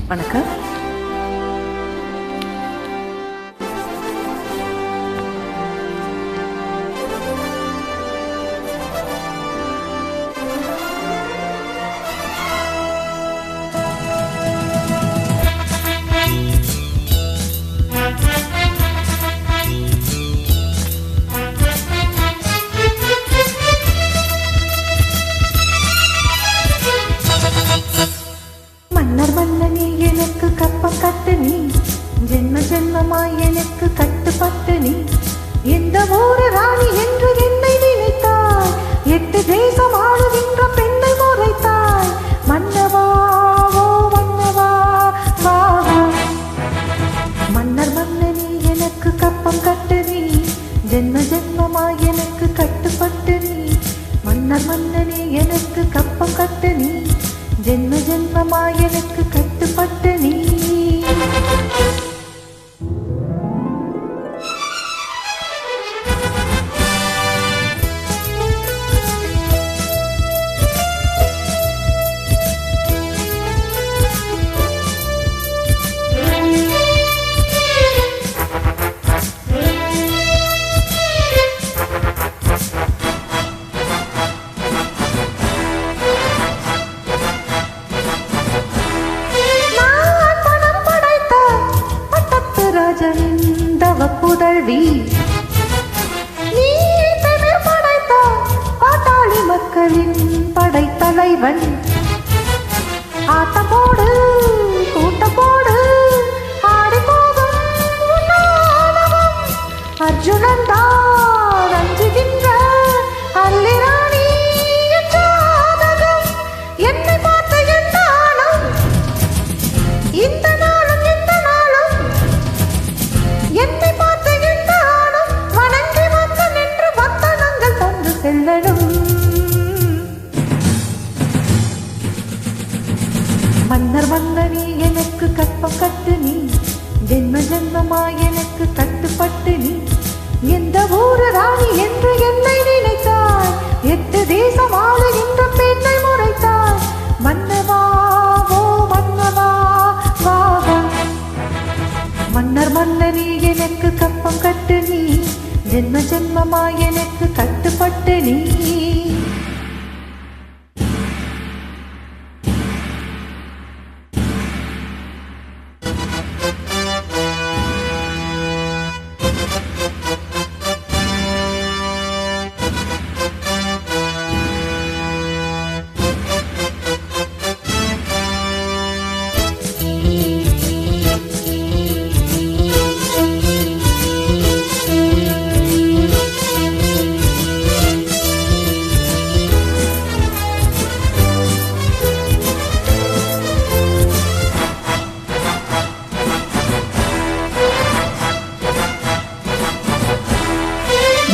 வணக்கம். மன்னர் மன்னனே எனக்கு கப்பம் கட்டு நீ, ஜென்ம ஜென்மமாய் எனக்கு கட்டுப்பட்டு நீ, எந்த ஊரு ராணி என்று என்னை நினைத்தாய், 8 தேசம் ஆளுகின்ற பெண்ணை முறைத்தாய். மன்னவா ஓ மன்னவா வா வா. மன்னர் மன்னனே எனக்கு கப்பம் கட்டு நீ, ஜென்ம ஜென்மமாய் எனக்கு கட்டுப்பட்டு நீ, மன்னர் மன்னனே எனக்கு கப்பம் கட்டு நீ, ஜென்ம ஜென்மமாய் எனக்கு கட்டுப்பட்டு நீ. புதல்வி நீ தமிழ் படைத்த பாட்டாளி மக்களின் படைத்தலைவன். ஆட்டம் போடு கூட்டம் போடு ஆடி போகும் உன்னாலகம். அர்ஜுனன் தான் அஞ்சுகின்ற அல்லிராணி ஜாதகம். என்னை பார்த்த எந்த ஆளும் இந்த நாளும் இந்த நாளும், என்னை பார்த்து எந்த ஆளும் வணங்கி வந்து நின்று வந்தனங்கள் தந்து செல்லணும். மன்னர் மன்னனே எனக்கு கப்பம் கட்டு நீ, ஜென்ம ஜென்மமாய் எனக்கு கட்டுப்பட்டு நீ, எந்த ஊரு ராணி என்று என்னை நினைத்தாய், 8 தேசம் ஆளுகின்ற பெண்ணை முறைத்தாய். மன்னவா ஓ மன்னவா வா வா. மன்னர் மன்னனே எனக்கு கப்பம் கட்டு நீ, ஜென்ம ஜென்மமாய் எனக்கு கட்டுப்பட்டு நீ.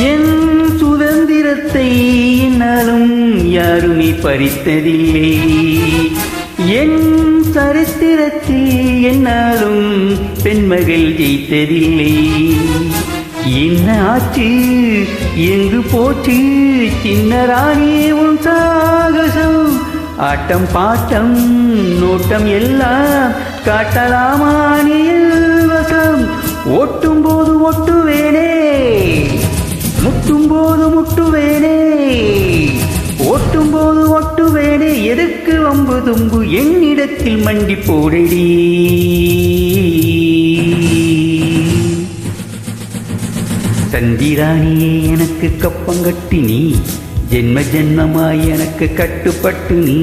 என் சுதந்திரத்தை என்னாலும் யாருமே பறித்ததில்லை, என் சரித்திரத்தில் என்னாலும் பெண்மகள் ஜெயித்ததில்லை. என்ன ஆச்சு எங்கு போச்சு சின்ன ராணி உன் சாகசம்? ஆட்டம் பாட்டம் நோட்டம் எல்லாம் காட்டலாமா நீ வசம்? ஓட்டும் போது ஒட்டுவேனே, முட்டும் போது முட்டுவேனே, ஓட்டும் போது ஒட்டுவேனே, எதுக்கு வம்பு தும்பு என்னிடத்தில் மண்டி போடடி. சந்திராணியே எனக்கு கப்பங்கட்டி நீ, ஜென்ம ஜென்மமாய் எனக்கு கட்டுப்பட்டு நீ,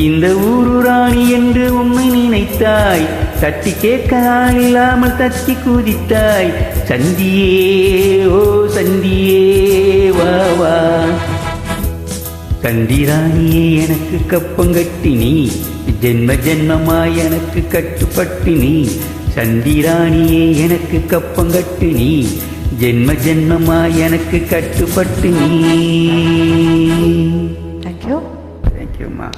இந்த ஊரு ராணி என்று உன்னை நினைத்தாய், தட்டி கேட்க ஆள் இல்லாமல் தட்டி குதித்தாய். சந்தியே ஓ சந்தியே வா வா. சந்திராணியே எனக்கு கப்பங்கட்டி நீ, ஜென்ம ஜென்மமாய் எனக்கு கட்டுப்பட்டு நீ, சந்திராணியே எனக்கு கப்பங்கட்டு நீ, ஜென்ம ஜென்மமாய் எனக்கு கட்டுப்பட்டு நீ. தேங்க்யூ. தேங்க்யூம்மா.